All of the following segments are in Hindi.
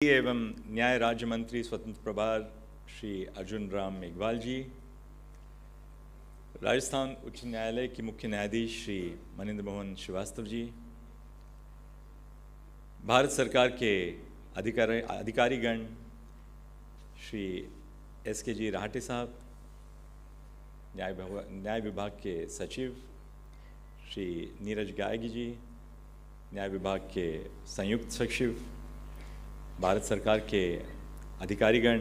एवं न्याय राज्य मंत्री स्वतंत्र प्रभार श्री अर्जुन राम मेघवाल जी, राजस्थान उच्च न्यायालय के मुख्य न्यायाधीश श्री मनिंद्र मोहन श्रीवास्तव जी, भारत सरकार के अधिकारीगण श्री एस.के. जी राहटे साहब, न्याय विभाग के सचिव श्री नीरज गायगी जी, न्याय विभाग के संयुक्त सचिव, भारत सरकार के अधिकारीगण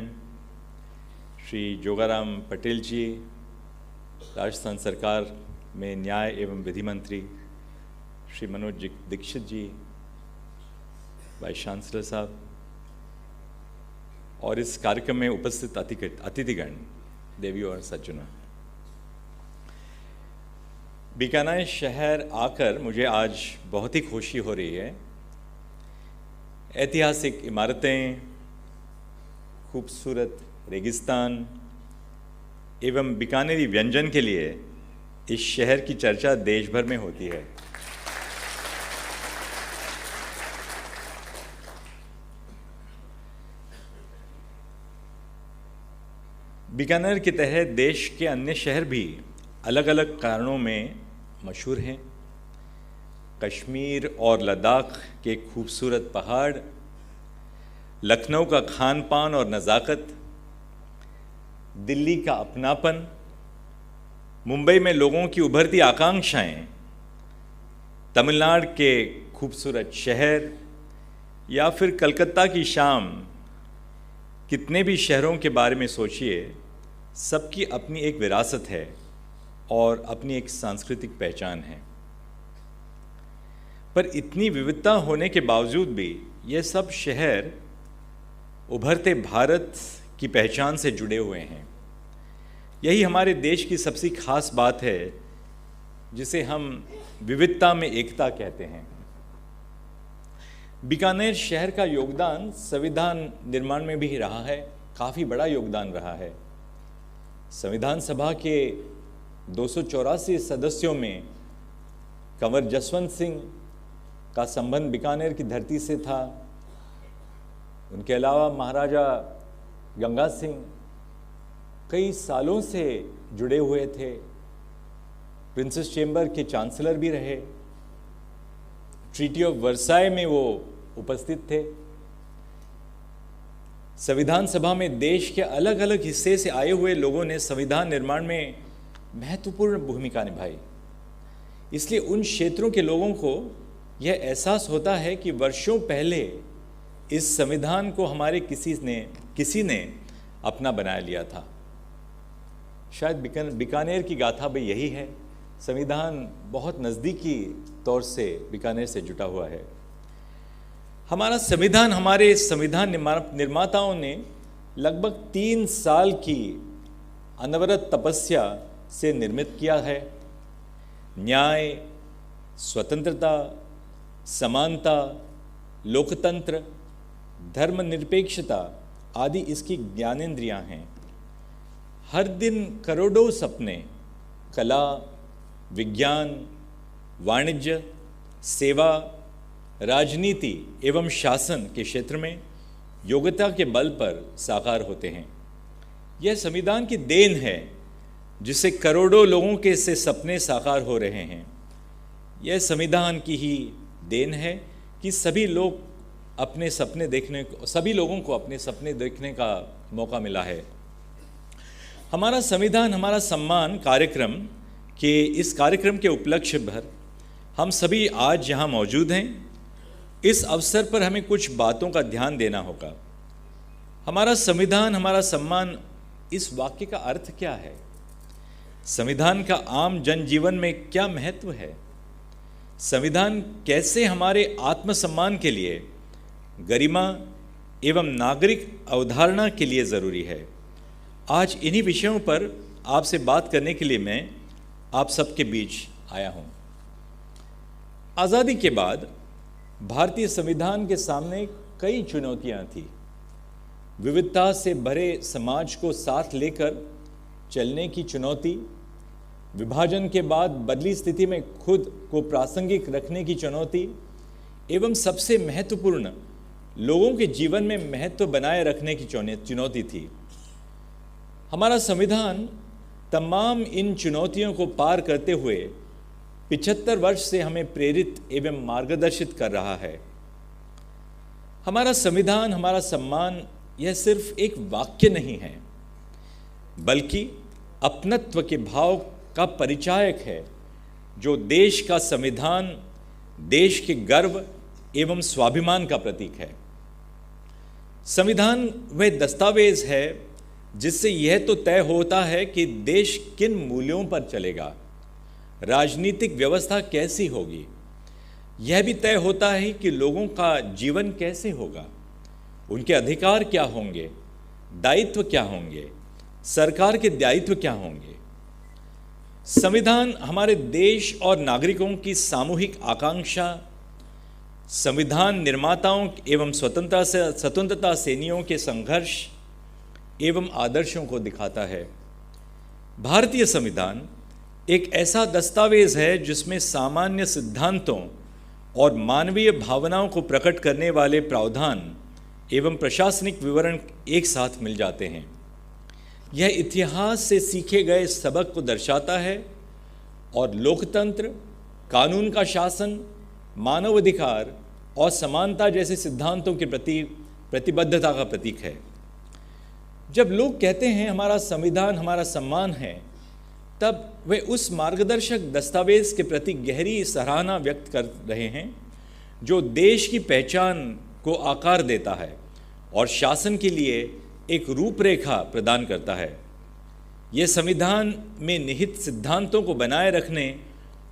श्री जोगाराम पटेल जी, राजस्थान सरकार में न्याय एवं विधि मंत्री श्री मनोज दीक्षित जी, वाइस चांसलर साहब और इस कार्यक्रम में उपस्थित अतिथिगण, देवियों और सज्जनों, बीकानेर शहर आकर मुझे आज बहुत ही खुशी हो रही है। ऐतिहासिक इमारतें, खूबसूरत रेगिस्तान एवं बीकानेरी व्यंजन के लिए इस शहर की चर्चा देश भर में होती है। बीकानेर के तहत देश के अन्य शहर भी अलग अलग कारणों में मशहूर हैं। कश्मीर और लद्दाख के खूबसूरत पहाड़, लखनऊ का खान पान और नज़ाकत, दिल्ली का अपनापन, मुंबई में लोगों की उभरती आकांक्षाएं, तमिलनाडु के खूबसूरत शहर या फिर कलकत्ता की शाम, कितने भी शहरों के बारे में सोचिए, सबकी अपनी एक विरासत है और अपनी एक सांस्कृतिक पहचान है। पर इतनी विविधता होने के बावजूद भी ये सब शहर उभरते भारत की पहचान से जुड़े हुए हैं। यही हमारे देश की सबसे खास बात है, जिसे हम विविधता में एकता कहते हैं। बीकानेर शहर का योगदान संविधान निर्माण में भी रहा है, काफ़ी बड़ा योगदान रहा है। संविधान सभा के 284 सदस्यों में कंवर जसवंत सिंह का संबंध बीकानेर की धरती से था। उनके अलावा महाराजा गंगा सिंह कई सालों से जुड़े हुए थे, प्रिंसेस चेंबर के चांसलर भी रहे, ट्रीटी ऑफ वर्साई में वो उपस्थित थे। संविधान सभा में देश के अलग अलग हिस्से से आए हुए लोगों ने संविधान निर्माण में महत्वपूर्ण भूमिका निभाई। इसलिए उन क्षेत्रों के लोगों को यह एहसास होता है कि वर्षों पहले इस संविधान को हमारे किसी ने अपना बना लिया था। शायद बीकानेर की गाथा भी यही है। संविधान बहुत नज़दीकी तौर से बीकानेर से जुटा हुआ है। हमारा संविधान, हमारे संविधान निर्माताओं ने लगभग 3 साल की अनवरत तपस्या से निर्मित किया है। न्याय, स्वतंत्रता, समानता, लोकतंत्र, धर्मनिरपेक्षता आदि इसकी ज्ञानेंद्रियां हैं। हर दिन करोड़ों सपने कला, विज्ञान, वाणिज्य, सेवा, राजनीति एवं शासन के क्षेत्र में योग्यता के बल पर साकार होते हैं। यह संविधान की देन है, जिससे करोड़ों लोगों के से सपने साकार हो रहे हैं। यह संविधान की ही देन है कि सभी लोगों को अपने सपने देखने का मौका मिला है। हमारा संविधान हमारा सम्मान कार्यक्रम के इस कार्यक्रम के उपलक्ष्य पर हम सभी आज यहाँ मौजूद हैं। इस अवसर पर हमें कुछ बातों का ध्यान देना होगा। हमारा संविधान हमारा सम्मान, इस वाक्य का अर्थ क्या है? संविधान का आम जनजीवन में क्या महत्व है? संविधान कैसे हमारे आत्मसम्मान के लिए, गरिमा एवं नागरिक अवधारणा के लिए ज़रूरी है? आज इन्हीं विषयों पर आपसे बात करने के लिए मैं आप सबके बीच आया हूँ। आज़ादी के बाद भारतीय संविधान के सामने कई चुनौतियाँ थीं। विविधता से भरे समाज को साथ लेकर चलने की चुनौती, विभाजन के बाद बदली स्थिति में खुद को प्रासंगिक रखने की चुनौती एवं सबसे महत्वपूर्ण लोगों के जीवन में महत्व बनाए रखने की चुनौती थी। हमारा संविधान तमाम इन चुनौतियों को पार करते हुए 75 वर्ष से हमें प्रेरित एवं मार्गदर्शित कर रहा है। हमारा संविधान, हमारा सम्मान, यह सिर्फ एक वाक्य नहीं है, बल्कि अपनत्व के भाव का परिचायक है, जो देश का संविधान देश के गर्व एवं स्वाभिमान का प्रतीक है। संविधान वह दस्तावेज है जिससे यह तो तय होता है कि देश किन मूल्यों पर चलेगा, राजनीतिक व्यवस्था कैसी होगी। यह भी तय होता है कि लोगों का जीवन कैसे होगा, उनके अधिकार क्या होंगे, दायित्व क्या होंगे, सरकार के दायित्व क्या होंगे। संविधान हमारे देश और नागरिकों की सामूहिक आकांक्षा, संविधान निर्माताओं एवं स्वतंत्रता सेनानियों के संघर्ष एवं आदर्शों को दिखाता है। भारतीय संविधान एक ऐसा दस्तावेज है जिसमें सामान्य सिद्धांतों और मानवीय भावनाओं को प्रकट करने वाले प्रावधान एवं प्रशासनिक विवरण एक साथ मिल जाते हैं। यह इतिहास से सीखे गए सबक को दर्शाता है और लोकतंत्र, कानून का शासन, मानवाधिकार और समानता जैसे सिद्धांतों के प्रति प्रतिबद्धता का प्रतीक है। जब लोग कहते हैं हमारा संविधान हमारा सम्मान है, तब वे उस मार्गदर्शक दस्तावेज के प्रति गहरी सराहना व्यक्त कर रहे हैं जो देश की पहचान को आकार देता है और शासन के लिए एक रूपरेखा प्रदान करता है। यह संविधान में निहित सिद्धांतों को बनाए रखने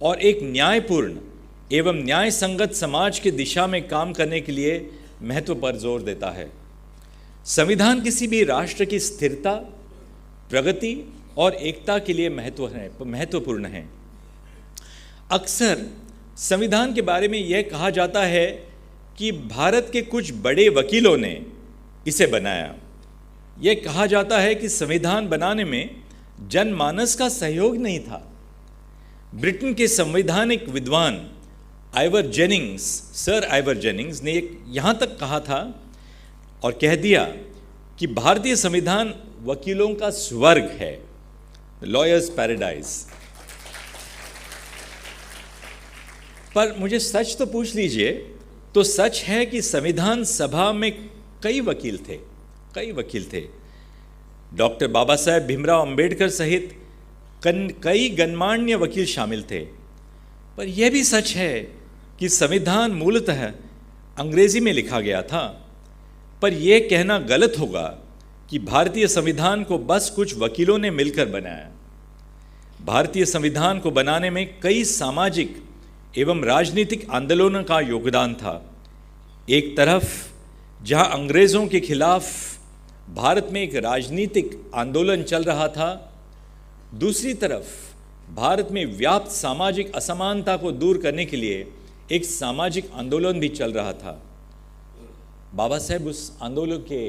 और एक न्यायपूर्ण एवं न्याय संगत समाज की दिशा में काम करने के लिए महत्व पर जोर देता है। संविधान किसी भी राष्ट्र की स्थिरता, प्रगति और एकता के लिए महत्वपूर्ण है। अक्सर संविधान के बारे में यह कहा जाता है कि भारत के कुछ बड़े वकीलों ने इसे बनाया। यह कहा जाता है कि संविधान बनाने में जनमानस का सहयोग नहीं था। ब्रिटेन के संवैधानिक विद्वान सर आइवर जेनिंग्स ने यहाँ तक कहा था और कह दिया कि भारतीय संविधान वकीलों का स्वर्ग है, लॉयर्स पैराडाइज। पर मुझे सच तो पूछ लीजिए, तो सच है कि संविधान सभा में कई वकील थे। डॉक्टर बाबा साहेब भीमराव अंबेडकर सहित कई गणमान्य वकील शामिल थे। पर यह भी सच है कि संविधान मूलतः अंग्रेजी में लिखा गया था। पर यह कहना गलत होगा कि भारतीय संविधान को बस कुछ वकीलों ने मिलकर बनाया। भारतीय संविधान को बनाने में कई सामाजिक एवं राजनीतिक आंदोलनों का योगदान था। एक तरफ जहां अंग्रेजों के खिलाफ भारत में एक राजनीतिक आंदोलन चल रहा था, दूसरी तरफ भारत में व्याप्त सामाजिक असमानता को दूर करने के लिए एक सामाजिक आंदोलन भी चल रहा था। बाबा साहेब उस आंदोलन के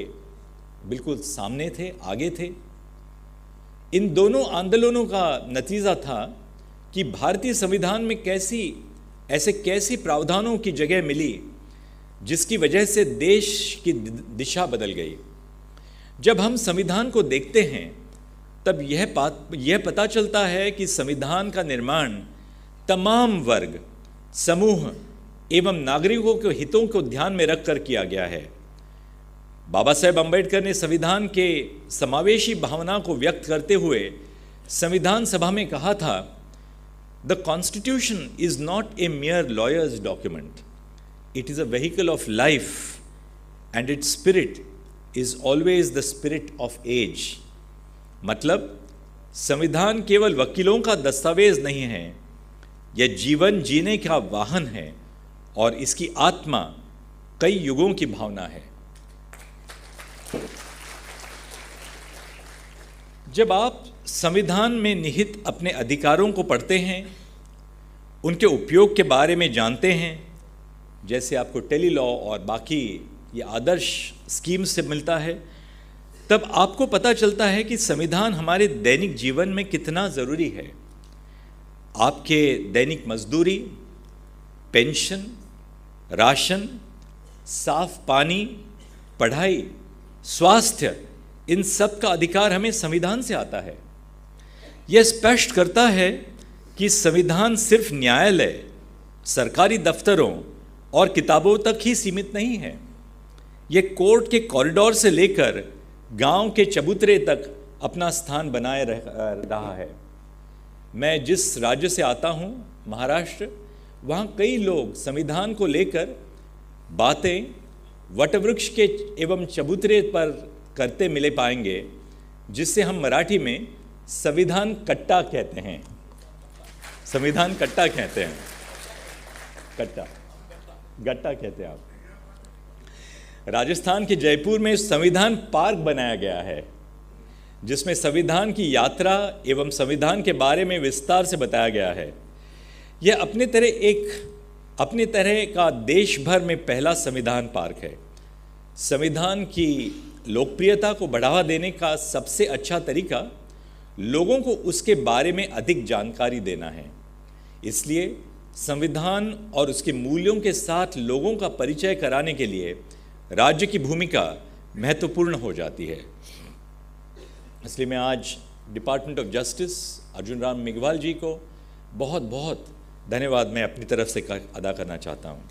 बिल्कुल सामने थे, आगे थे। इन दोनों आंदोलनों का नतीजा था कि भारतीय संविधान में कैसे प्रावधानों की जगह मिली जिसकी वजह से देश की दिशा बदल गई। जब हम संविधान को देखते हैं तब यह पता चलता है कि संविधान का निर्माण तमाम वर्ग, समूह एवं नागरिकों के हितों को ध्यान में रखकर किया गया है। बाबा साहेब अम्बेडकर ने संविधान के समावेशी भावना को व्यक्त करते हुए संविधान सभा में कहा था, the constitution is not a mere lawyer's document. It is a vehicle of life and its spirit is always the spirit of age. मतलब संविधान केवल वकीलों का दस्तावेज नहीं है, यह जीवन जीने का वाहन है और इसकी आत्मा कई युगों की भावना है। जब आप संविधान में निहित अपने अधिकारों को पढ़ते हैं, उनके उपयोग के बारे में जानते हैं, जैसे आपको टेली लॉ और बाकी ये आदर्श स्कीम से मिलता है, तब आपको पता चलता है कि संविधान हमारे दैनिक जीवन में कितना ज़रूरी है। आपके दैनिक मजदूरी, पेंशन, राशन साफ पानी, पढ़ाई, स्वास्थ्य, इन सब का अधिकार हमें संविधान से आता है। यह स्पष्ट करता है कि संविधान सिर्फ न्यायालय, सरकारी दफ्तरों और किताबों तक ही सीमित नहीं है। यह कोर्ट के कॉरिडोर से लेकर गांव के चबूतरे तक अपना स्थान बनाए रहा है। मैं जिस राज्य से आता हूं, महाराष्ट्र, वहाँ कई लोग संविधान को लेकर बातें वटवृक्ष के एवं चबूतरे पर करते मिले पाएंगे, जिससे हम मराठी में संविधान कट्टा कहते हैं। संविधान कट्टा कहते हैं, कट्टा गट्टा कहते हैं आप। राजस्थान के जयपुर में संविधान पार्क बनाया गया है, जिसमें संविधान की यात्रा एवं संविधान के बारे में विस्तार से बताया गया है। यह अपने तरह का देश भर में पहला संविधान पार्क है। संविधान की लोकप्रियता को बढ़ावा देने का सबसे अच्छा तरीका लोगों को उसके बारे में अधिक जानकारी देना है। इसलिए संविधान और उसके मूल्यों के साथ लोगों का परिचय कराने के लिए राज्य की भूमिका महत्वपूर्ण हो जाती है। इसलिए मैं आज department of justice Arjun Ram Meghwal ji को बहुत बहुत धन्यवाद मैं अपनी तरफ से अदा करना चाहता हूँ।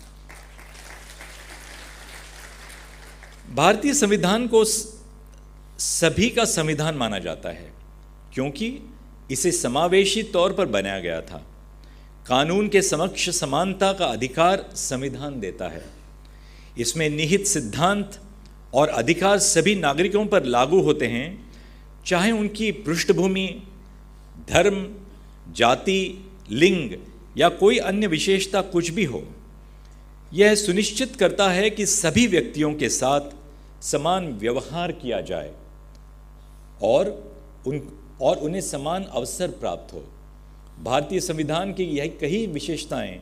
भारतीय संविधान को सभी का संविधान माना जाता है, क्योंकि इसे समावेशी तौर पर बनाया गया था। कानून के समक्ष समानता का अधिकार संविधान देता है। इसमें निहित सिद्धांत और अधिकार सभी नागरिकों पर लागू होते हैं, चाहे उनकी पृष्ठभूमि, धर्म, जाति, लिंग या कोई अन्य विशेषता कुछ भी हो। यह सुनिश्चित करता है कि सभी व्यक्तियों के साथ समान व्यवहार किया जाए और उन्हें समान अवसर प्राप्त हो। भारतीय संविधान की यही कई विशेषताएं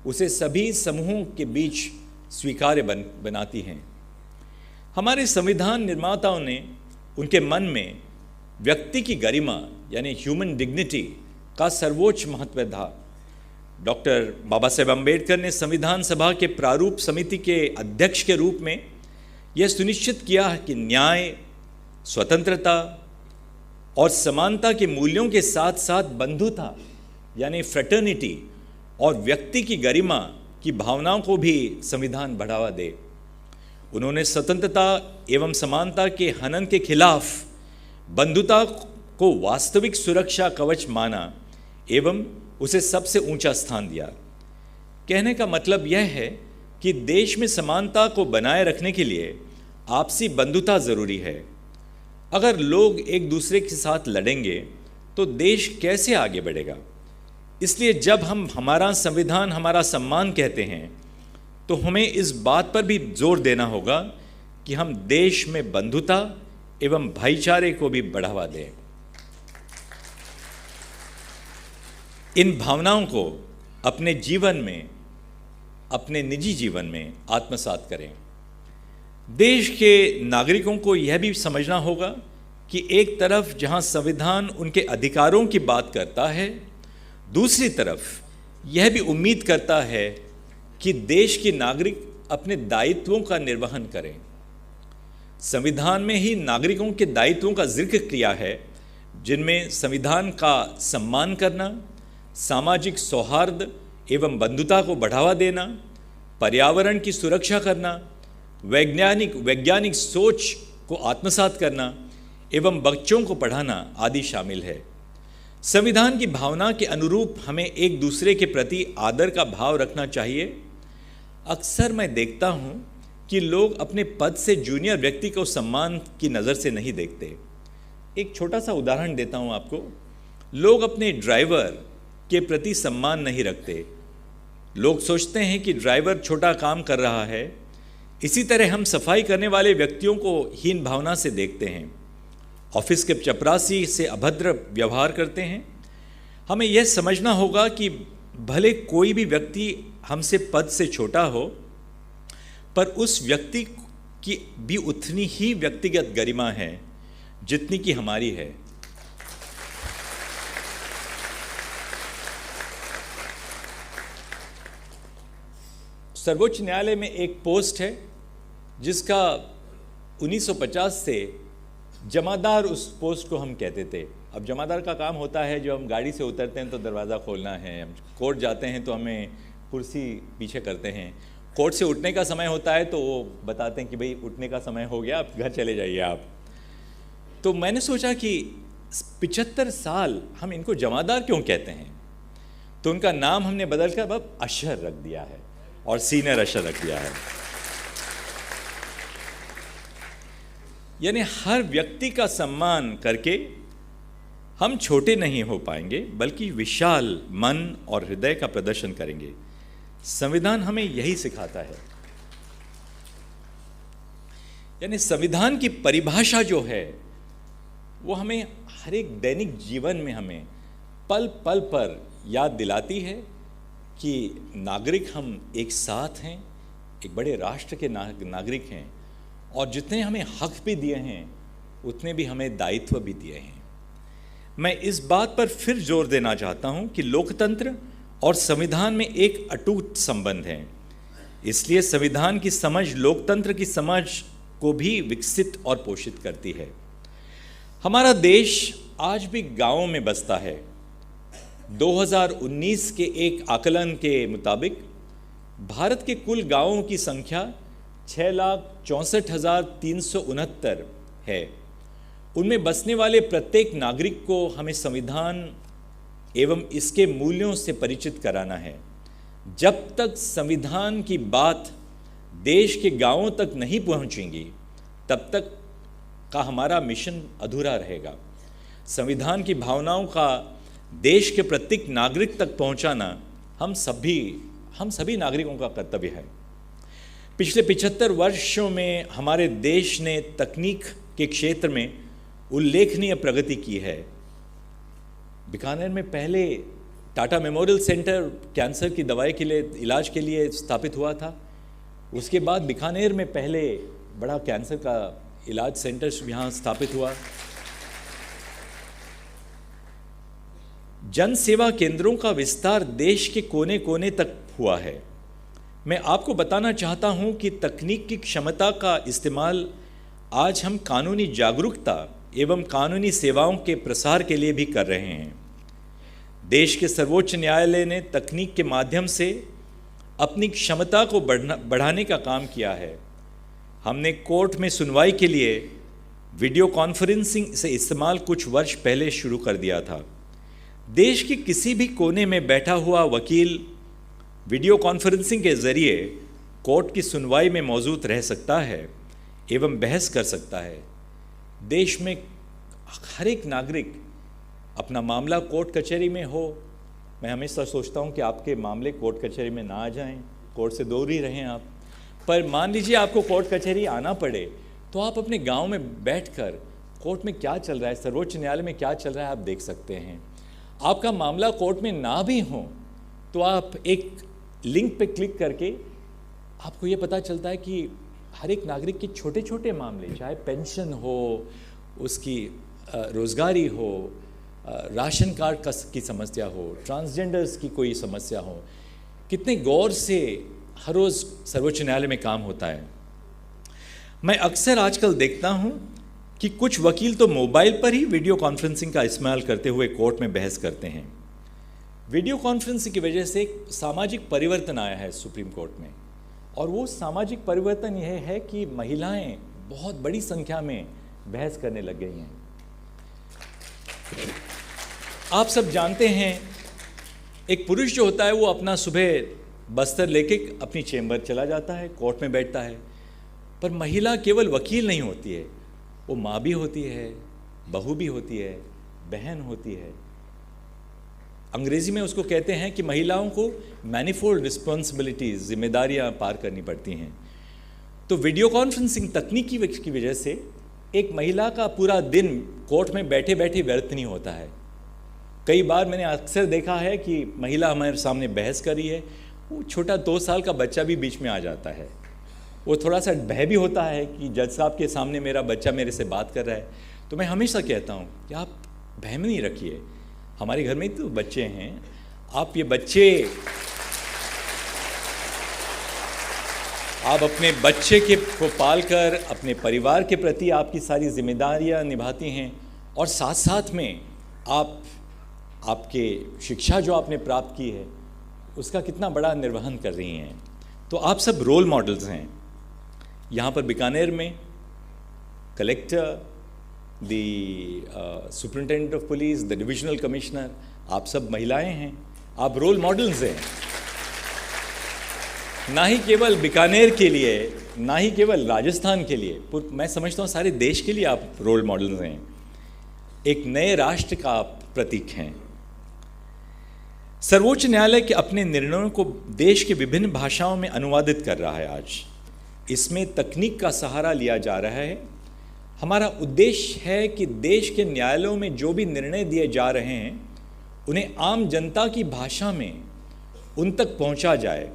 उसे सभी समूहों के बीच स्वीकार्य बनाती हैं। हमारे संविधान निर्माताओं ने उनके मन में व्यक्ति की गरिमा यानी ह्यूमन डिग्निटी का सर्वोच्च महत्व था। डॉक्टर बाबा साहेब अम्बेडकर ने संविधान सभा के प्रारूप समिति के अध्यक्ष के रूप में यह सुनिश्चित किया कि न्याय, स्वतंत्रता और समानता के मूल्यों के साथ साथ बंधुता यानी फ्रेटर्निटी और व्यक्ति की गरिमा की भावनाओं को भी संविधान बढ़ावा दे। उन्होंने स्वतंत्रता एवं समानता के हनन के खिलाफ बंधुता को वास्तविक सुरक्षा कवच माना एवं उसे सबसे ऊंचा स्थान दिया। कहने का मतलब यह है कि देश में समानता को बनाए रखने के लिए आपसी बंधुता जरूरी है। अगर लोग एक दूसरे के साथ लड़ेंगे तो देश कैसे आगे बढ़ेगा? इसलिए जब हम हमारा संविधान हमारा सम्मान कहते हैं तो हमें इस बात पर भी जोर देना होगा कि हम देश में बंधुता एवं भाईचारे को भी बढ़ावा दें। इन भावनाओं को अपने जीवन में, अपने निजी जीवन में आत्मसात करें। देश के नागरिकों को यह भी समझना होगा कि एक तरफ जहां संविधान उनके अधिकारों की बात करता है, दूसरी तरफ यह भी उम्मीद करता है कि देश के नागरिक अपने दायित्वों का निर्वहन करें। संविधान में ही नागरिकों के दायित्वों का जिक्र किया है, जिनमें संविधान का सम्मान करना, सामाजिक सौहार्द एवं बंधुता को बढ़ावा देना, पर्यावरण की सुरक्षा करना, वैज्ञानिक सोच को आत्मसात करना एवं बच्चों को पढ़ाना आदि शामिल है। संविधान की भावना के अनुरूप हमें एक दूसरे के प्रति आदर का भाव रखना चाहिए। अक्सर मैं देखता हूँ कि लोग अपने पद से जूनियर व्यक्ति को सम्मान की नज़र से नहीं देखते। एक छोटा सा उदाहरण देता हूँ आपको। लोग अपने ड्राइवर के प्रति सम्मान नहीं रखते। लोग सोचते हैं कि ड्राइवर छोटा काम कर रहा है। इसी तरह हम सफाई करने वाले व्यक्तियों को हीन भावना से देखते हैं, ऑफिस के चपरासी से अभद्र व्यवहार करते हैं। हमें यह समझना होगा कि भले कोई भी व्यक्ति हमसे पद से छोटा हो, पर उस व्यक्ति की भी उतनी ही व्यक्तिगत गरिमा है जितनी कि हमारी है। सर्वोच्च न्यायालय में एक पोस्ट है जिसका 1950 से जमादार उस पोस्ट को हम कहते थे। अब जमादार का काम होता है, जो हम गाड़ी से उतरते हैं तो दरवाज़ा खोलना है, हम कोर्ट जाते हैं तो हमें कुर्सी पीछे करते हैं, कोर्ट से उठने का समय होता है तो वो बताते हैं कि भाई उठने का समय हो गया, आप घर चले जाइए आप। तो मैंने सोचा कि 75 साल हम इनको जमादार क्यों कहते हैं, तो उनका नाम हमने बदल कर अब अशर रख दिया है और सीनियर अशर रख दिया है। यानी हर व्यक्ति का सम्मान करके हम छोटे नहीं हो पाएंगे, बल्कि विशाल मन और हृदय का प्रदर्शन करेंगे। संविधान हमें यही सिखाता है। यानी संविधान की परिभाषा जो है वो हमें हर एक दैनिक जीवन में हमें पल पल पर याद दिलाती है कि नागरिक हम एक साथ हैं, एक बड़े राष्ट्र के नागरिक हैं, और जितने हमें हक भी दिए हैं उतने भी हमें दायित्व भी दिए हैं। मैं इस बात पर फिर जोर देना चाहता हूं कि लोकतंत्र और संविधान में एक अटूट संबंध है। इसलिए संविधान की समझ लोकतंत्र की समझ को भी विकसित और पोषित करती है। हमारा देश आज भी गांवों में बसता है। 2019 के एक आकलन के मुताबिक भारत के कुल गांवों की संख्या 6,64,369 है। उनमें बसने वाले प्रत्येक नागरिक को हमें संविधान एवं इसके मूल्यों से परिचित कराना है। जब तक संविधान की बात देश के गांवों तक नहीं पहुंचेगी, तब तक का हमारा मिशन अधूरा रहेगा। संविधान की भावनाओं का देश के प्रत्येक नागरिक तक पहुंचाना हम सभी नागरिकों का कर्तव्य है। पिछले 75 वर्षों में हमारे देश ने तकनीक के क्षेत्र में उल्लेखनीय प्रगति की है। बीकानेर में पहले टाटा मेमोरियल सेंटर कैंसर की दवाई के लिए, इलाज के लिए स्थापित हुआ था। उसके बाद बीकानेर में पहले बड़ा कैंसर का इलाज सेंटर यहाँ स्थापित हुआ। जन सेवा केंद्रों का विस्तार देश के कोने कोने तक हुआ है। मैं आपको बताना चाहता हूं कि तकनीक की क्षमता का इस्तेमाल आज हम कानूनी जागरूकता एवं कानूनी सेवाओं के प्रसार के लिए भी कर रहे हैं। देश के सर्वोच्च न्यायालय ने तकनीक के माध्यम से अपनी क्षमता को बढ़ाने का काम किया है। हमने कोर्ट में सुनवाई के लिए वीडियो कॉन्फ्रेंसिंग से इस्तेमाल कुछ वर्ष पहले शुरू कर दिया था। देश के किसी भी कोने में बैठा हुआ वकील वीडियो कॉन्फ्रेंसिंग के जरिए कोर्ट की सुनवाई में मौजूद रह सकता है एवं बहस कर सकता है। देश में हर एक नागरिक अपना मामला कोर्ट कचहरी में हो। मैं हमेशा सोचता हूं कि आपके मामले कोर्ट कचहरी में ना आ जाएं, कोर्ट से दूर ही रहें आप। पर मान लीजिए आपको कोर्ट कचहरी आना पड़े, तो आप अपने गांव में बैठकर कोर्ट में क्या चल रहा है, सर्वोच्च न्यायालय में क्या चल रहा है, आप देख सकते हैं। आपका मामला कोर्ट में ना भी हो तो आप एक लिंक पे क्लिक करके आपको ये पता चलता है कि हर एक नागरिक के छोटे छोटे मामले, चाहे पेंशन हो, उसकी रोजगारी हो, राशन कार्ड की समस्या हो, ट्रांसजेंडर्स की कोई समस्या हो, कितने गौर से हर रोज़ सर्वोच्च न्यायालय में काम होता है। मैं अक्सर आजकल देखता हूँ कि कुछ वकील तो मोबाइल पर ही वीडियो कॉन्फ्रेंसिंग का इस्तेमाल करते हुए कोर्ट में बहस करते हैं। वीडियो कॉन्फ्रेंसिंग की वजह से एक सामाजिक परिवर्तन आया है सुप्रीम कोर्ट में, और वो सामाजिक परिवर्तन यह है कि महिलाएं बहुत बड़ी संख्या में बहस करने लग गई हैं। आप सब जानते हैं, एक पुरुष जो होता है वो अपना सुबह बस्तर लेके अपनी चेंबर चला जाता है, कोर्ट में बैठता है। पर महिला केवल वकील नहीं होती है, वो माँ भी होती है, बहू भी होती है, बहन होती है। अंग्रेजी में उसको कहते हैं कि महिलाओं को मैनिफोल्ड रिस्पॉन्सिबिलिटीज, जिम्मेदारियां पार करनी पड़ती हैं। तो वीडियो कॉन्फ्रेंसिंग तकनीक की वजह से एक महिला का पूरा दिन कोर्ट में बैठे बैठे व्यर्थ नहीं होता है। कई बार मैंने अक्सर देखा है कि महिला हमारे सामने बहस कर रही है, वो छोटा 2 साल का बच्चा भी बीच में आ जाता है। वो थोड़ा सा भय भी होता है कि जज साहब के सामने मेरा बच्चा मेरे से बात कर रहा है। तो मैं हमेशा कहता हूँ कि आप भय में नहीं रखिए, हमारे घर में तो बच्चे हैं, आप अपने बच्चे को पालकर अपने परिवार के प्रति आपकी सारी जिम्मेदारियां निभाती हैं, और साथ साथ में आपके शिक्षा जो आपने प्राप्त की है उसका कितना बड़ा निर्वहन कर रही हैं। तो आप सब रोल मॉडल्स हैं। यहाँ पर बीकानेर में collector, the superintendent of police, the divisional commissioner, आप सब महिलाएं हैं, आप रोल मॉडल्स हैं, ना ही केवल बीकानेर के लिए, ना ही केवल राजस्थान के लिए, मैं समझता हूँ सारे देश के लिए आप रोल मॉडल्स हैं। एक नए राष्ट्र का आप प्रतीक हैं। सर्वोच्च न्यायालय के अपने निर्णयों को देश के विभिन्न भाषाओं में अनुवादित कर रहा है आज। इसमें तकनीक का सहारा लिया जा रहा है। हमारा उद्देश्य है कि देश के न्यायालयों में जो भी निर्णय दिए जा रहे हैं उन्हें आम जनता की भाषा में उन तक पहुंचा जाए।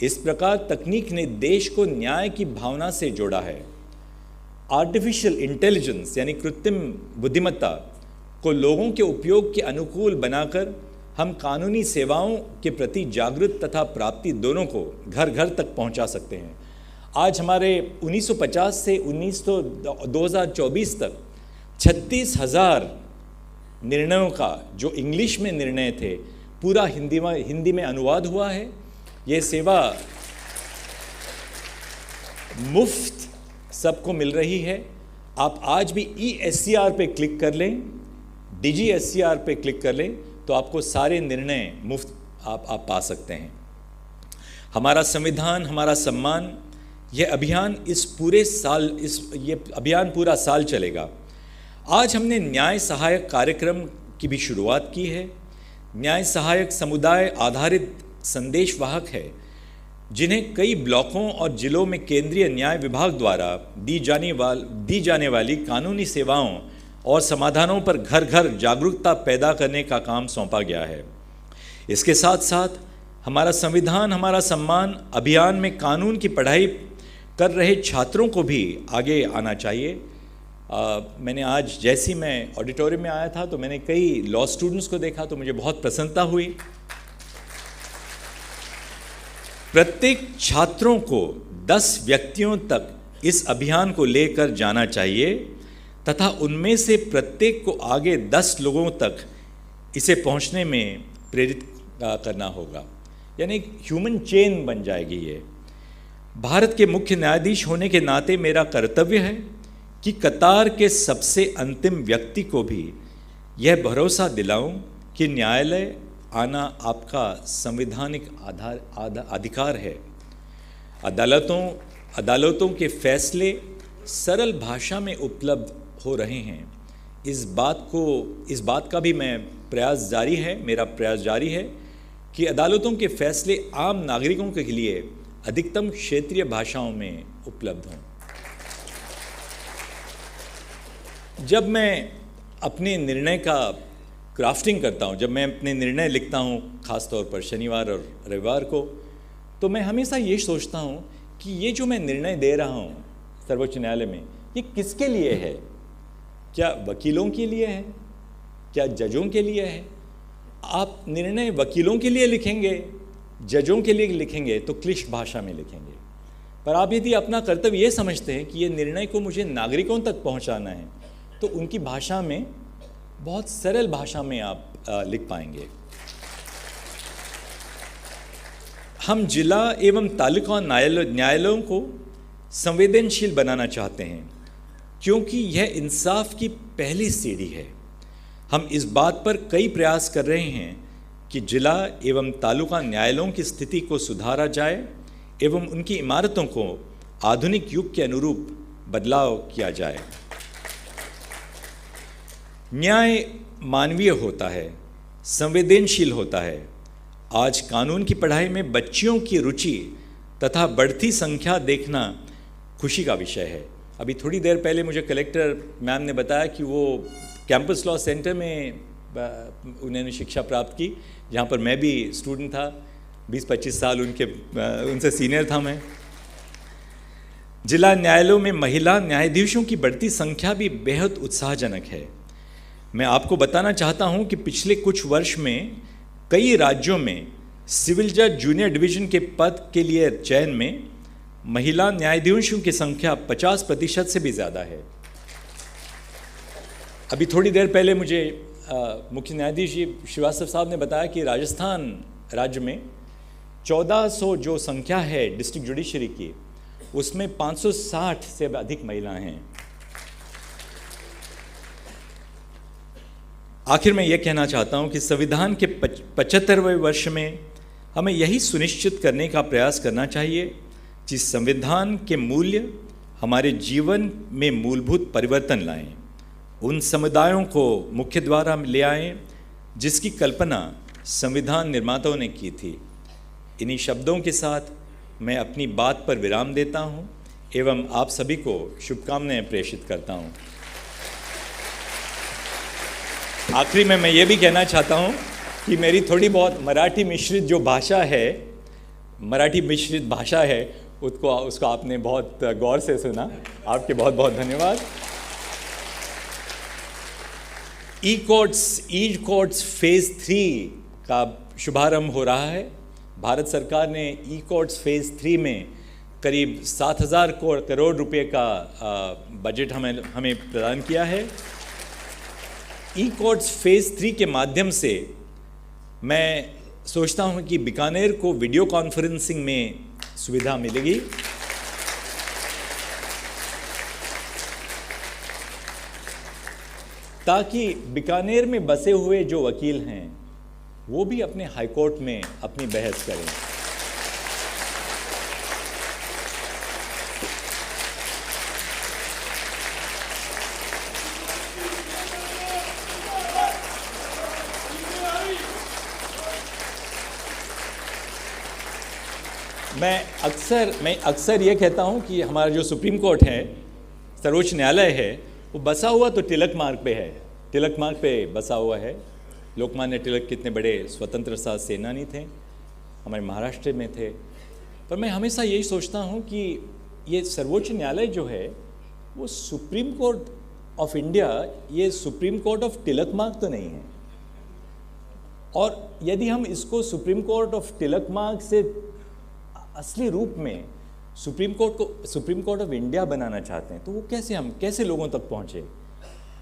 इस प्रकार तकनीक ने देश को न्याय की भावना से जोड़ा है। आर्टिफिशियल इंटेलिजेंस यानी कृत्रिम बुद्धिमत्ता को लोगों के उपयोग के अनुकूल बनाकर हम कानूनी सेवाओं के प्रति जागृत तथा प्राप्ति दोनों को घर घर तक पहुंचा सकते हैं। आज हमारे 1950 से 2024 तक 36,000 निर्णयों का जो इंग्लिश में निर्णय थे पूरा हिंदी में अनुवाद हुआ है। ये सेवा मुफ्त सबको मिल रही है। आप आज भी ESCR पे क्लिक कर लें, DGSCR पे क्लिक कर लें तो आपको सारे निर्णय मुफ्त आप पा सकते हैं। हमारा संविधान हमारा सम्मान, यह अभियान ये अभियान पूरा साल चलेगा। आज हमने न्याय सहायक कार्यक्रम की भी शुरुआत की है। न्याय सहायक समुदाय आधारित संदेश वाहक है जिन्हें कई ब्लॉकों और जिलों में केंद्रीय न्याय विभाग द्वारा दी जाने वाली कानूनी सेवाओं और समाधानों पर घर घर जागरूकता पैदा करने का काम सौंपा गया है। इसके साथ साथ हमारा संविधान हमारा सम्मान अभियान में कानून की पढ़ाई कर रहे छात्रों को भी आगे आना चाहिए। मैंने आज जैसे ही मैं ऑडिटोरियम में आया था तो मैंने कई लॉ स्टूडेंट्स को देखा तो मुझे बहुत प्रसन्नता हुई। प्रत्येक छात्रों को 10 व्यक्तियों तक इस अभियान को लेकर जाना चाहिए तथा उनमें से प्रत्येक को आगे 10 लोगों तक इसे पहुंचने में प्रेरित करना होगा। यानी ह्यूमन चेन बन जाएगी ये। भारत के मुख्य न्यायाधीश होने के नाते मेरा कर्तव्य है कि कतार के सबसे अंतिम व्यक्ति को भी यह भरोसा दिलाऊं कि न्यायालय आना आपका संवैधानिक अधिकार है। अदालतों के फैसले सरल भाषा में उपलब्ध हो रहे हैं। इस बात का भी मेरा प्रयास जारी है कि अदालतों के फैसले आम नागरिकों के लिए अधिकतम क्षेत्रीय भाषाओं में उपलब्ध हों। जब मैं अपने निर्णय का क्राफ्टिंग करता हूँ, जब मैं अपने निर्णय लिखता हूँ, ख़ासतौर पर शनिवार और रविवार को, तो मैं हमेशा ये सोचता हूँ कि ये जो मैं निर्णय दे रहा हूँ सर्वोच्च न्यायालय में, ये किसके लिए है? क्या वकीलों के लिए है? क्या जजों के लिए है? आप निर्णय वकीलों के लिए लिखेंगे, जजों के लिए लिखेंगे तो क्लिष्ट भाषा में लिखेंगे। पर आप यदि अपना कर्तव्य ये समझते हैं कि ये निर्णय को मुझे नागरिकों तक पहुंचाना है तो उनकी भाषा में, बहुत सरल भाषा में आप लिख पाएंगे। हम जिला एवं तालुका न्यायालयों को संवेदनशील बनाना चाहते हैं क्योंकि यह इंसाफ की पहली सीढ़ी है। हम इस बात पर कई प्रयास कर रहे हैं कि जिला एवं तालुका न्यायालयों की स्थिति को सुधारा जाए एवं उनकी इमारतों को आधुनिक युग के अनुरूप बदलाव किया जाए। न्याय मानवीय होता है, संवेदनशील होता है। आज कानून की पढ़ाई में बच्चियों की रुचि तथा बढ़ती संख्या देखना खुशी का विषय है। अभी थोड़ी देर पहले मुझे कलेक्टर मैम ने बताया कि वो कैंपस लॉ सेंटर में उन्होंने शिक्षा प्राप्त की, जहाँ पर मैं भी स्टूडेंट था। 20-25 साल उनसे सीनियर था मैं। जिला न्यायालयों में महिला न्यायाधीशों की बढ़ती संख्या भी बेहद उत्साहजनक है। मैं आपको बताना चाहता हूं कि पिछले कुछ वर्ष में कई राज्यों में सिविल जज जूनियर डिवीजन के पद के लिए चयन में महिला न्यायाधीशों की संख्या 50% से भी ज़्यादा है। अभी थोड़ी देर पहले मुझे मुख्य न्यायाधीश जी श्रीवास्तव साहब ने बताया कि राजस्थान राज्य में 1400 जो संख्या है डिस्ट्रिक्ट जुडिशरी की, उसमें 560 से अधिक महिलाएं हैं। आखिर में यह कहना चाहता हूं कि संविधान के 75वें वर्ष में हमें यही सुनिश्चित करने का प्रयास करना चाहिए कि संविधान के मूल्य हमारे जीवन में मूलभूत परिवर्तन लाएं, उन समुदायों को मुख्य द्वार में ले आएं जिसकी कल्पना संविधान निर्माताओं ने की थी। इन्हीं शब्दों के साथ मैं अपनी बात पर विराम देता हूं एवं आप सभी को शुभकामनाएं प्रेषित करता हूं। आखिरी में मैं ये भी कहना चाहता हूं कि मेरी थोड़ी बहुत मराठी मिश्रित जो भाषा है, मराठी मिश्रित भाषा है, उसको आपने बहुत गौर से सुना, आपके बहुत बहुत धन्यवाद। ई कोर्ट्स फेज़ 3 का शुभारंभ हो रहा है। भारत सरकार ने ई कोर्ट्स फेज़ 3 में करीब 7,000 करोड़ रुपए का बजट हमें प्रदान किया है। ई कोर्ट्स फेज़ 3 के माध्यम से मैं सोचता हूं कि बीकानेर को वीडियो कॉन्फ्रेंसिंग में सुविधा मिलेगी। ताकि बीकानेर में बसे हुए जो वकील हैं वो भी अपने हाईकोर्ट में अपनी बहस करें। मैं अक्सर ये कहता हूँ कि हमारा जो सुप्रीम कोर्ट है, सर्वोच्च न्यायालय है, वो बसा हुआ तो तिलक मार्ग पे है, तिलक मार्ग पे बसा हुआ है। लोकमान्य तिलक कितने बड़े स्वतंत्रता सेनानी थे, हमारे महाराष्ट्र में थे। पर मैं हमेशा यही सोचता हूँ कि ये सर्वोच्च न्यायालय जो है वो सुप्रीम कोर्ट ऑफ इंडिया, ये सुप्रीम कोर्ट ऑफ तिलक मार्ग तो नहीं है। और यदि हम इसको सुप्रीम कोर्ट ऑफ तिलक मार्ग से असली रूप में सुप्रीम कोर्ट ऑफ इंडिया बनाना चाहते हैं तो वो कैसे लोगों तक पहुँचे।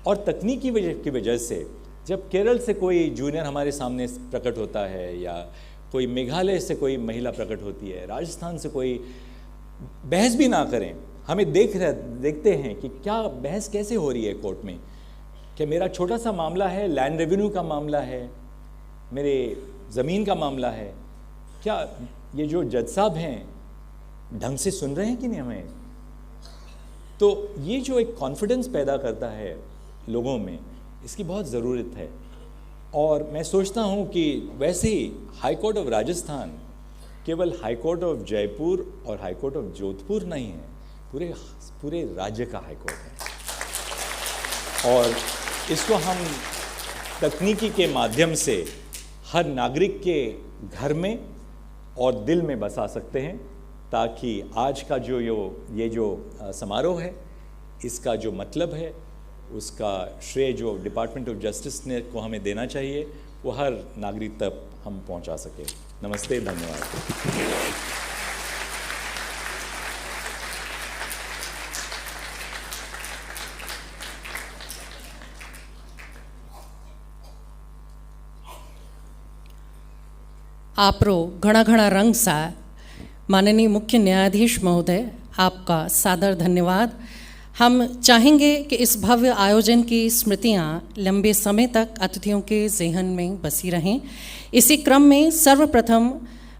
और तकनीकी की वजह से जब केरल से कोई जूनियर हमारे सामने प्रकट होता है, या कोई मेघालय से कोई महिला प्रकट होती है, राजस्थान से कोई, बहस भी ना करें, हमें देखते हैं कि क्या बहस कैसे हो रही है कोर्ट में। कि मेरा छोटा सा मामला है, लैंड रेवेन्यू का मामला है, मेरे ज़मीन का मामला है, क्या ये जो जज साहब हैं ढंग से सुन रहे हैं कि नहीं हमें। तो ये जो एक कॉन्फिडेंस पैदा करता है लोगों में, इसकी बहुत ज़रूरत है। और मैं सोचता हूँ कि वैसे ही हाई कोर्ट ऑफ राजस्थान केवल हाई कोर्ट ऑफ जयपुर और हाई कोर्ट ऑफ जोधपुर नहीं है, पूरे राज्य का हाई कोर्ट है। और इसको हम तकनीकी के माध्यम से हर नागरिक के घर में और दिल में बसा सकते हैं, ताकि आज का ये जो समारोह है, इसका जो मतलब है, उसका श्रेय जो डिपार्टमेंट ऑफ जस्टिस ने को हमें देना चाहिए, वो हर नागरिक तक हम पहुंचा सके। नमस्ते, धन्यवाद। आपरो घना घना रंग सा माननीय मुख्य न्यायाधीश महोदय, आपका सादर धन्यवाद। हम चाहेंगे कि इस भव्य आयोजन की स्मृतियां लंबे समय तक अतिथियों के ज़हन में बसी रहें। इसी क्रम में सर्वप्रथम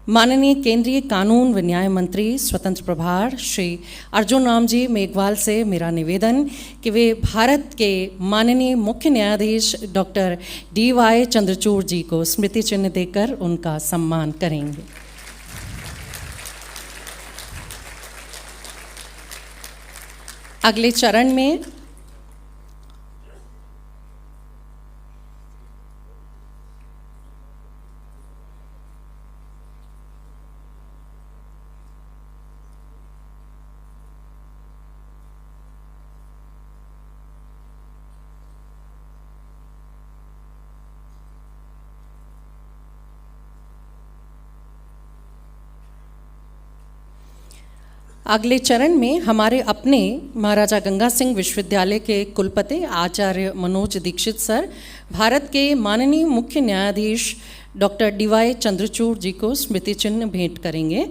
माननीय केंद्रीय कानून व न्याय मंत्री स्वतंत्र प्रभार श्री अर्जुन राम जी मेघवाल से मेरा निवेदन कि वे भारत के माननीय मुख्य न्यायाधीश डॉक्टर DY चंद्रचूड़ जी को स्मृति चिन्ह देकर उनका सम्मान करेंगे। अगले चरण में अगले चरण में हमारे अपने महाराजा गंगा सिंह विश्वविद्यालय के कुलपति आचार्य मनोज दीक्षित सर भारत के माननीय मुख्य न्यायाधीश डॉक्टर DY चंद्रचूड़ जी को स्मृति चिन्ह भेंट करेंगे।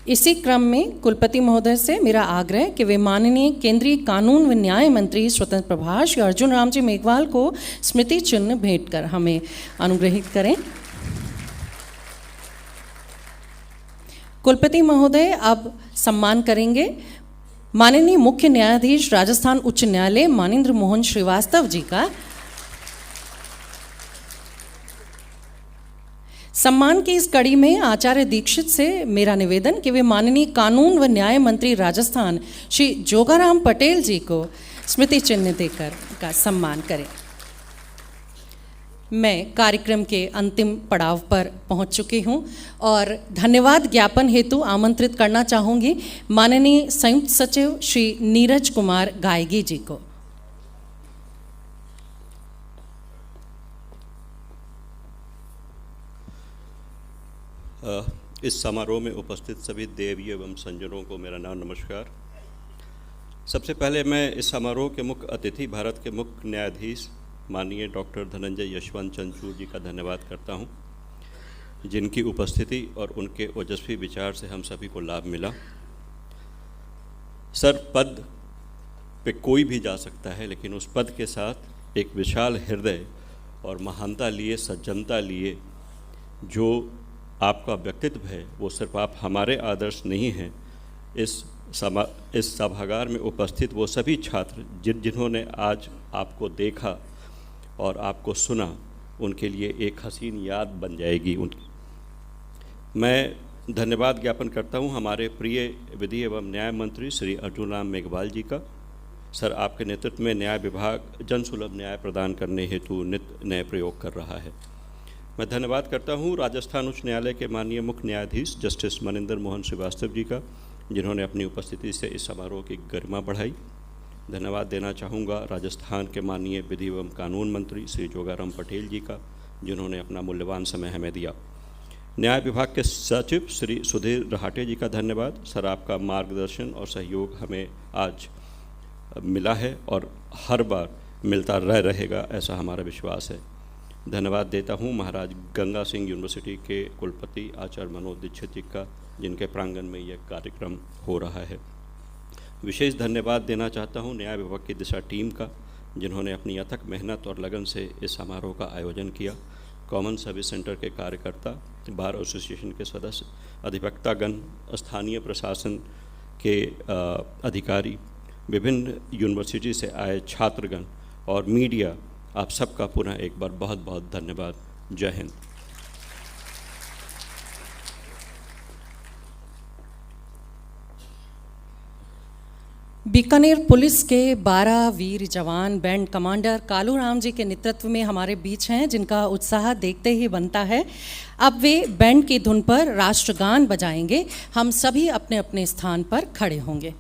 इसी क्रम में कुलपति महोदय से मेरा आग्रह कि वे माननीय केंद्रीय कानून व न्याय मंत्री स्वतंत्र प्रभार श्री अर्जुन राम जी मेघवाल को स्मृति चिन्ह भेंट कर हमें अनुग्रहित करें। कुलपति महोदय अब सम्मान करेंगे माननीय मुख्य न्यायाधीश राजस्थान उच्च न्यायालय मानेंद्र मोहन श्रीवास्तव जी का। सम्मान की इस कड़ी में आचार्य दीक्षित से मेरा निवेदन कि वे माननीय कानून व न्याय मंत्री राजस्थान श्री जोगाराम पटेल जी को स्मृति चिन्ह देकर का सम्मान करें। मैं कार्यक्रम के अंतिम पड़ाव पर पहुंच चुकी हूं और धन्यवाद ज्ञापन हेतु आमंत्रित करना चाहूंगी माननीय संयुक्त सचिव श्री नीरज कुमार गायगी जी को। इस समारोह में उपस्थित सभी देवी एवं संजनों को मेरा नाम नमस्कार। सबसे पहले मैं इस समारोह के मुख्य अतिथि भारत के मुख्य न्यायाधीश माननीय डॉक्टर धनंजय यशवंत चंद्रचूड़ जी का धन्यवाद करता हूं, जिनकी उपस्थिति और उनके ओजस्वी विचार से हम सभी को लाभ मिला। सर, पद पे कोई भी जा सकता है, लेकिन उस पद के साथ एक विशाल हृदय और महानता लिए, सज्जनता लिए जो आपका व्यक्तित्व है, वो सिर्फ आप हमारे आदर्श नहीं हैं। इस सभागार में उपस्थित वो सभी छात्र जिन्होंने आज आपको देखा और आपको सुना, उनके लिए एक हसीन याद बन जाएगी उनकी। मैं धन्यवाद ज्ञापन करता हूं हमारे प्रिय विधि एवं न्याय मंत्री श्री अर्जुन राम मेघवाल जी का। सर, आपके नेतृत्व में न्याय विभाग जनसुलभ न्याय प्रदान करने हेतु नित्य नए प्रयोग कर रहा है। मैं धन्यवाद करता हूं राजस्थान उच्च न्यायालय के माननीय मुख्य न्यायाधीश जस्टिस मनेंद्र मोहन श्रीवास्तव जी का, जिन्होंने अपनी उपस्थिति से इस समारोह की गरिमा बढ़ाई। धन्यवाद देना चाहूँगा राजस्थान के माननीय विधि एवं कानून मंत्री श्री जोगाराम पटेल जी का, जिन्होंने अपना मूल्यवान समय हमें दिया। न्याय विभाग के सचिव श्री सुधीर रहाटे जी का धन्यवाद। सर, आपका मार्गदर्शन और सहयोग हमें आज मिला है और हर बार मिलता रहेगा, ऐसा हमारा विश्वास है। धन्यवाद देता हूँ महाराज गंगा सिंह यूनिवर्सिटी के कुलपति आचार्य मनोज दीक्षित जी का, जिनके प्रांगण में यह कार्यक्रम हो रहा है। विशेष धन्यवाद देना चाहता हूँ न्याय विभाग की दिशा टीम का, जिन्होंने अपनी अथक मेहनत और लगन से इस समारोह का आयोजन किया। कॉमन सर्विस सेंटर के कार्यकर्ता, बार एसोसिएशन के सदस्य, अधिवक्तागण, स्थानीय प्रशासन के अधिकारी, विभिन्न यूनिवर्सिटी से आए छात्रगण और मीडिया, आप सबका पुनः एक बार बहुत बहुत धन्यवाद। जय हिंद। बीकानेर पुलिस के 12 वीर जवान बैंड कमांडर कालू राम जी के नेतृत्व में हमारे बीच हैं, जिनका उत्साह देखते ही बनता है। अब वे बैंड की धुन पर राष्ट्रगान बजाएंगे। हम सभी अपने अपने स्थान पर खड़े होंगे।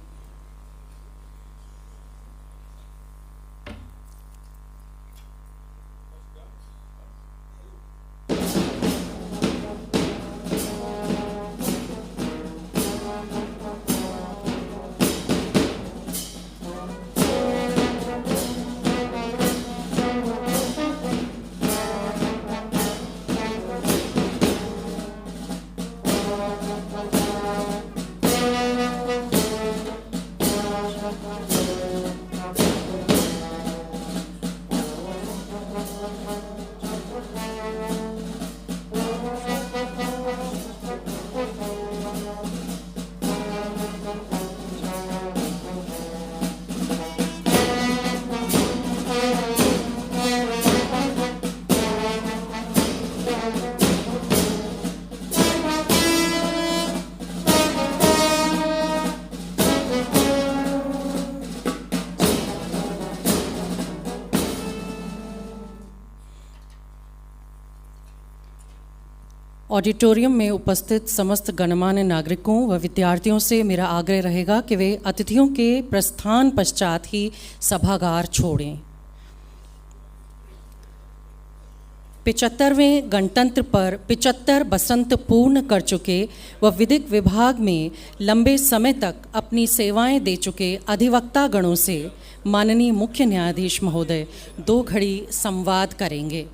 ऑडिटोरियम में उपस्थित समस्त गणमान्य नागरिकों व विद्यार्थियों से मेरा आग्रह रहेगा कि वे अतिथियों के प्रस्थान पश्चात ही सभागार छोड़ें। 75वें गणतंत्र पर 75 बसंत पूर्ण कर चुके व विधिक विभाग में लंबे समय तक अपनी सेवाएं दे चुके अधिवक्ता गणों से माननीय मुख्य न्यायाधीश महोदय 2 घड़ी संवाद करेंगे।